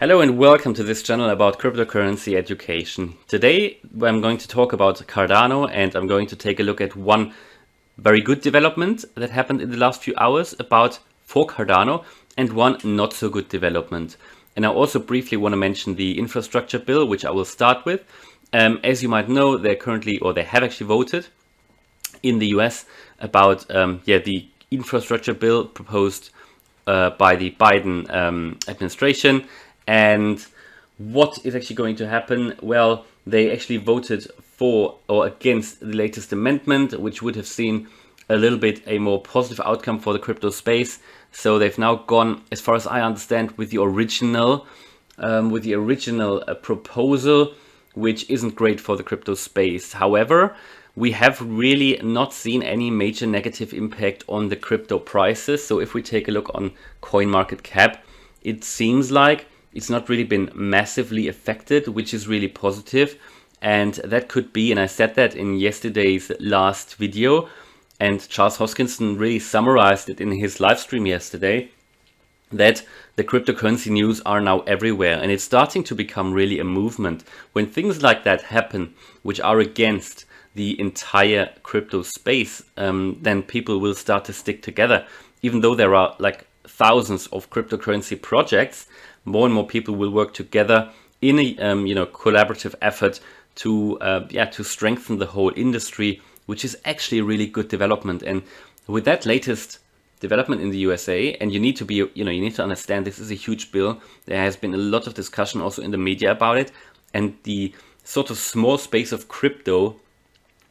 Hello and welcome to this channel about cryptocurrency education. Today I'm going to talk about Cardano and I'm going to take a look at one very good development that happened in the last few hours for Cardano and one not so good development. And I also briefly want to mention the infrastructure bill, which I will start with. As you might know, they have actually voted in the US about the infrastructure bill proposed by the Biden administration. And what is actually going to happen? Well, they actually voted for or against the latest amendment, which would have seen a little bit a more positive outcome for the crypto space. So they've now gone, as far as I understand, with the original proposal, which isn't great for the crypto space. However, we have really not seen any major negative impact on the crypto prices. So if we take a look on CoinMarketCap, it seems like it's not really been massively affected, which is really positive. And that could be, and I said that in yesterday's last video, and Charles Hoskinson really summarized it in his live stream yesterday, that the cryptocurrency news are now everywhere. And it's starting to become really a movement. When things like that happen, which are against the entire crypto space, then people will start to stick together. Even though there are like thousands of cryptocurrency projects, more and more people will work together in a collaborative effort to strengthen the whole industry, which is actually a really good development. And with that latest development in the USA, and you need to understand this is a huge bill. There has been a lot of discussion also in the media about it, and the sort of small space of crypto,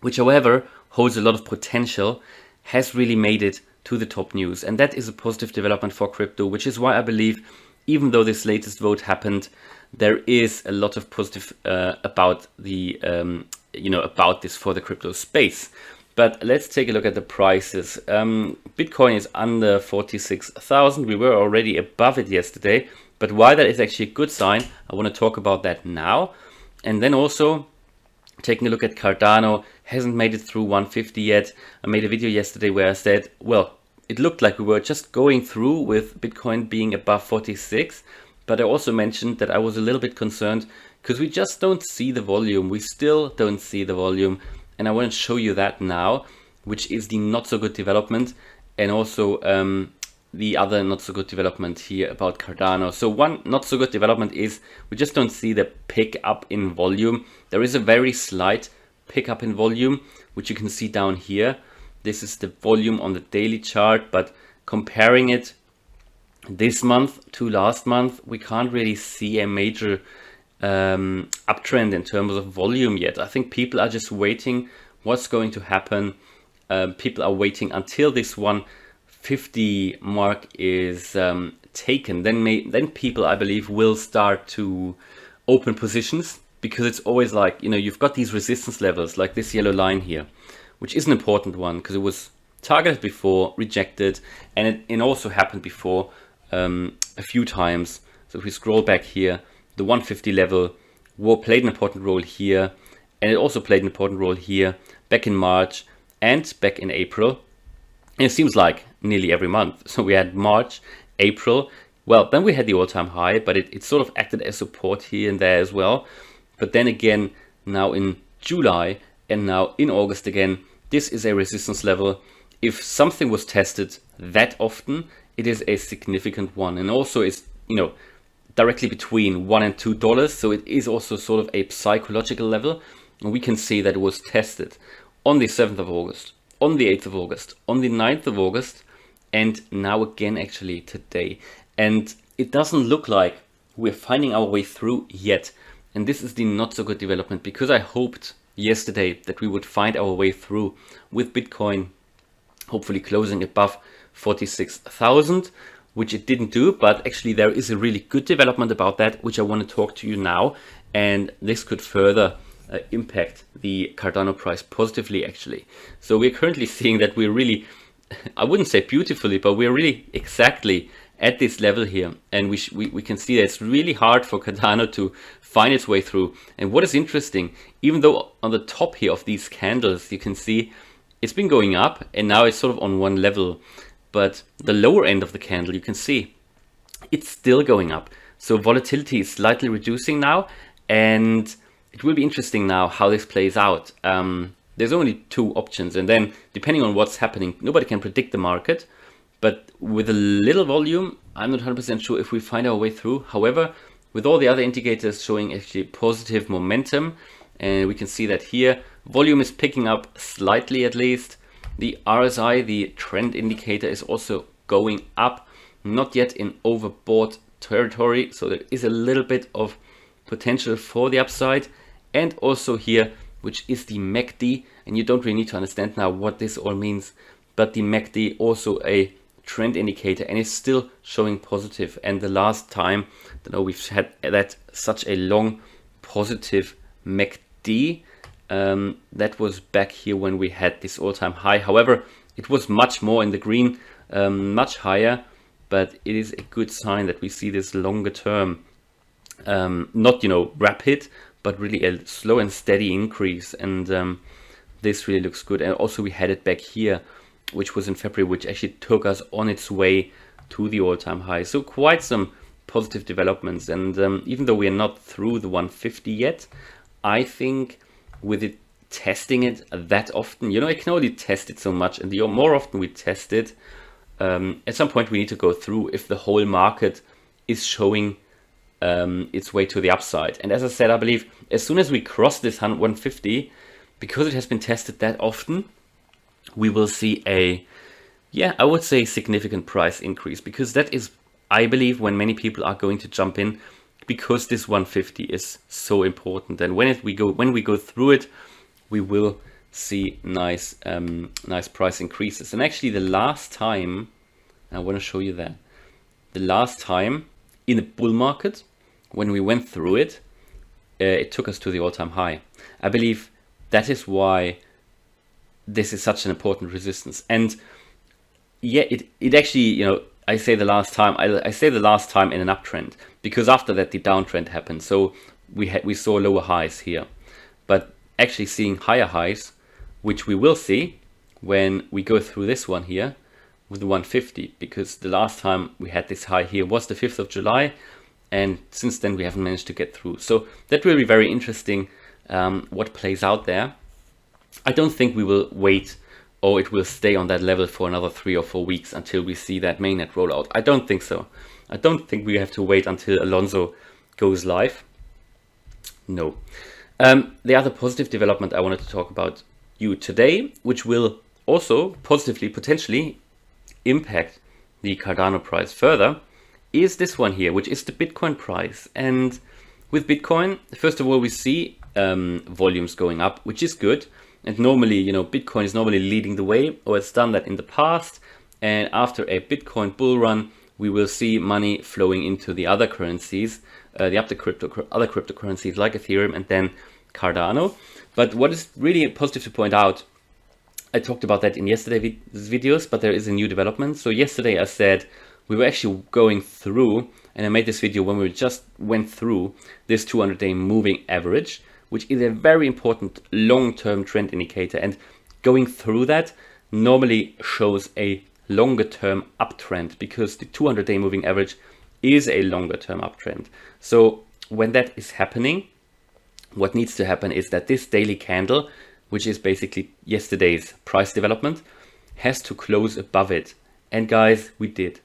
which however holds a lot of potential, has really made it to the top news. And that is a positive development for crypto, which is why I believe, even though this latest vote happened, there is a lot of positive about this for the crypto space. But let's take a look at the prices. Bitcoin is under 46,000. We were already above it yesterday, but why that is actually a good sign, I want to talk about that now. And then also taking a look at Cardano, hasn't made it through 150 yet. I made a video yesterday where I said, well, it looked like we were just going through with Bitcoin being above 46, but I also mentioned that I was a little bit concerned because we just don't see the volume. We still don't see the volume, and I want to show you that now, which is the not so good development, and also the other not so good development here about Cardano. So one not so good development is we just don't see the pick up in volume. There is a very slight pick up in volume, which you can see down here. This is the volume on the daily chart, but comparing it this month to last month, we can't really see a major uptrend in terms of volume yet. I think people are just waiting what's going to happen. People are waiting until this 150 mark is taken. Then people, I believe, will start to open positions, because it's always like, you've got these resistance levels like this yellow line here, which is an important one because it was targeted before, rejected, and it also happened before a few times. So if we scroll back here, the 150 level played an important role here, and it also played an important role here back in March and back in April. And it seems like nearly every month. So we had March, April, well, then we had the all-time high, but it sort of acted as support here and there as well. But then again, now in July, and now in August again, this is a resistance level. If something was tested that often, it is a significant one. And also it's, directly between $1 and $2. So it is also sort of a psychological level. And we can see that it was tested on the 7th of August, on the 8th of August, on the 9th of August, and now again actually today. And it doesn't look like we're finding our way through yet. And this is the not so good development, because I hoped yesterday that we would find our way through with Bitcoin hopefully closing above 46,000, which it didn't do. But actually there is a really good development about that, which I want to talk to you now, and this could further impact the Cardano price positively actually. So we're currently seeing that we're really, I wouldn't say beautifully, but we're really exactly at this level here, and we can see that it's really hard for Cardano to find its way through. And what is interesting, even though on the top here of these candles you can see it's been going up and now it's sort of on one level, but the lower end of the candle you can see it's still going up. So volatility is slightly reducing now, and it will be interesting now how this plays out. There's only two options, and then depending on what's happening, nobody can predict the market. But with a little volume, I'm not 100% sure if we find our way through. However, with all the other indicators showing actually positive momentum, and we can see that here, volume is picking up slightly at least. The RSI, the trend indicator, is also going up, not yet in overbought territory. So there is a little bit of potential for the upside. And also here, which is the MACD, and you don't really need to understand now what this all means, but the MACD also a trend indicator, and it's still showing positive. And the last time we've had that such a long positive MACD, that was back here when we had this all-time high. However, it was much more in the green, much higher, but it is a good sign that we see this longer term, not rapid, but really a slow and steady increase. And this really looks good. And also we had it back here, which was in February, which actually took us on its way to the all-time high. So quite some positive developments. And even though we are not through the 150 yet, I think with it testing it that often, I can only test it so much, and the more often we test it, at some point we need to go through if the whole market is showing its way to the upside. And as I said, I believe as soon as we cross this 150, because it has been tested that often, we will see I would say significant price increase, because that is, I believe, when many people are going to jump in, because this 150 is so important. And when we go through it, we will see nice price increases. And actually the last time, I want to show you that, the last time in a bull market, when we went through it, it took us to the all-time high. I believe that is why this is such an important resistance. And yeah, it actually, I say the last time, I say the last time in an uptrend, because after that the downtrend happened. So we saw lower highs here, but actually seeing higher highs, which we will see when we go through this one here with the 150, because the last time we had this high here was the 5th of July, and since then we haven't managed to get through. So that will be very interesting, what plays out there. I don't think we will wait, or it will stay on that level for another 3 or 4 weeks until we see that mainnet rollout. I don't think so. I don't think we have to wait until Alonso goes live. No. The other positive development I wanted to talk about you today, which will also positively potentially impact the Cardano price further, is this one here, which is the Bitcoin price. And with Bitcoin, first of all, we see volumes going up, which is good. And normally, Bitcoin is normally leading the way, or it's done that in the past. And after a Bitcoin bull run, we will see money flowing into the other currencies, the other cryptocurrencies like Ethereum and then Cardano. But what is really positive to point out, I talked about that in yesterday's videos, but there is a new development. So yesterday I said we were actually going through, and I made this video when we just went through this 200-day moving average, which is a very important long-term trend indicator. And going through that normally shows a longer-term uptrend, because the 200-day moving average is a longer-term uptrend. So when that is happening, what needs to happen is that this daily candle, which is basically yesterday's price development, has to close above it. And guys, we did.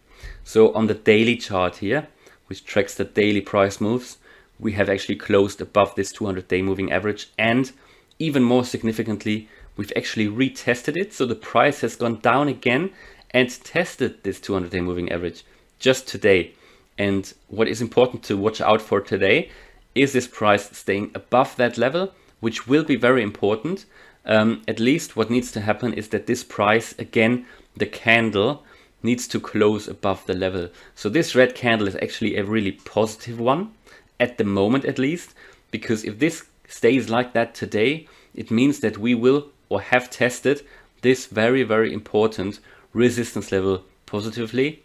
So on the daily chart here, which tracks the daily price moves, we have actually closed above this 200-day moving average. And even more significantly, we've actually retested it. So the price has gone down again and tested this 200-day moving average just today. And what is important to watch out for today is this price staying above that level, which will be very important. At least what needs to happen is that this price, again, the candle, needs to close above the level. So this red candle is actually a really positive one, at the moment at least, because if this stays like that today, it means that we will or have tested this very, very important resistance level positively,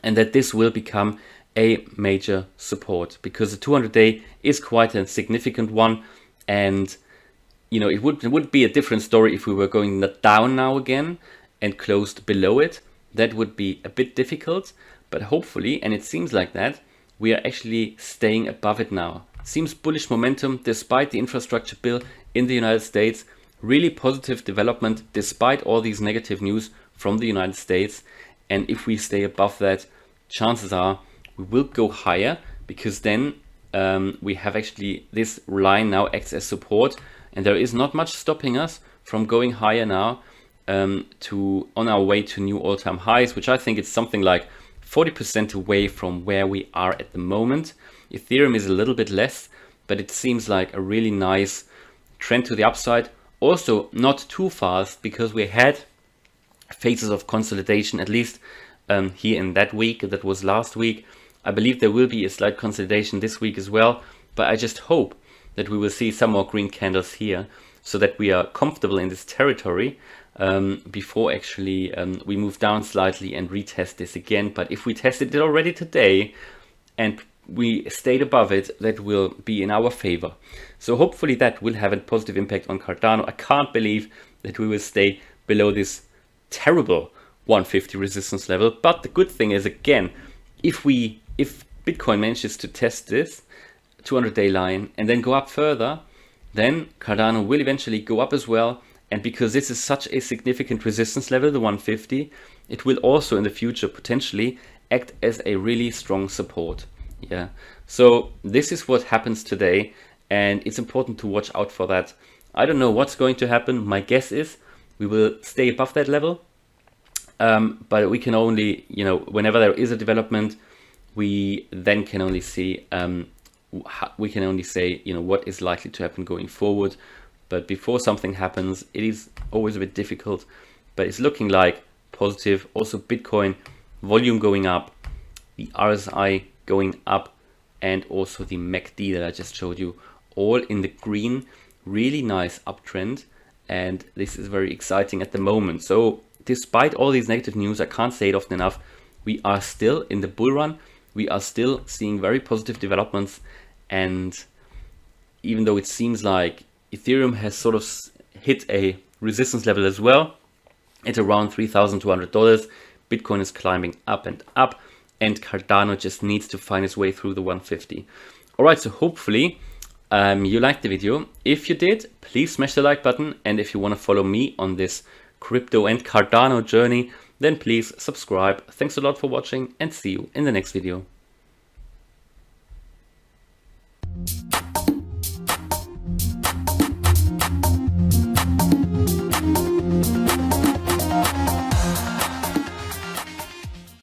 and that this will become a major support, because the 200-day is quite a significant one. And it would be a different story if we were going down now again and closed below it. That would be a bit difficult, but hopefully, and it seems like that, we are actually staying above it now. Seems bullish momentum despite the infrastructure bill in the United States. Really positive development despite all these negative news from the United States. And if we stay above that, chances are we will go higher, because then we have actually this line now acts as support, and there is not much stopping us from going higher now on our way to new all-time highs, which I think is something like 40% away from where we are at the moment. Ethereum is a little bit less, but it seems like a really nice trend to the upside. Also not too fast, because we had phases of consolidation, at least here in that week. That was last week. I believe there will be a slight consolidation this week as well, but I just hope that we will see some more green candles here, so that we are comfortable in this territory before actually we move down slightly and retest this again. But if we tested it already today and we stayed above it, that will be in our favor. So hopefully that will have a positive impact on Cardano. I can't believe that we will stay below this terrible 150 resistance level. But the good thing is, again, if Bitcoin manages to test this 200-day line and then go up further, then Cardano will eventually go up as well. And because this is such a significant resistance level, the 150, it will also in the future potentially act as a really strong support. Yeah, so this is what happens today, and it's important to watch out for that. I don't know what's going to happen. My guess is we will stay above that level, but we can only, whenever there is a development, we then can only see, say, what is likely to happen going forward. But before something happens, it is always a bit difficult, but it's looking like positive. Also Bitcoin volume going up, the RSI going up, and also the MACD that I just showed you, all in the green. Really nice uptrend, and this is very exciting at the moment. So despite all these negative news, I can't say it often enough, we are still in the bull run. We are still seeing very positive developments, and even though it seems like Ethereum has sort of hit a resistance level as well at around $3,200, Bitcoin is climbing up and up, and Cardano just needs to find its way through the 150. All right, so hopefully you liked the video. If you did, please smash the like button. And if you want to follow me on this crypto and Cardano journey, then please subscribe. Thanks a lot for watching, and see you in the next video.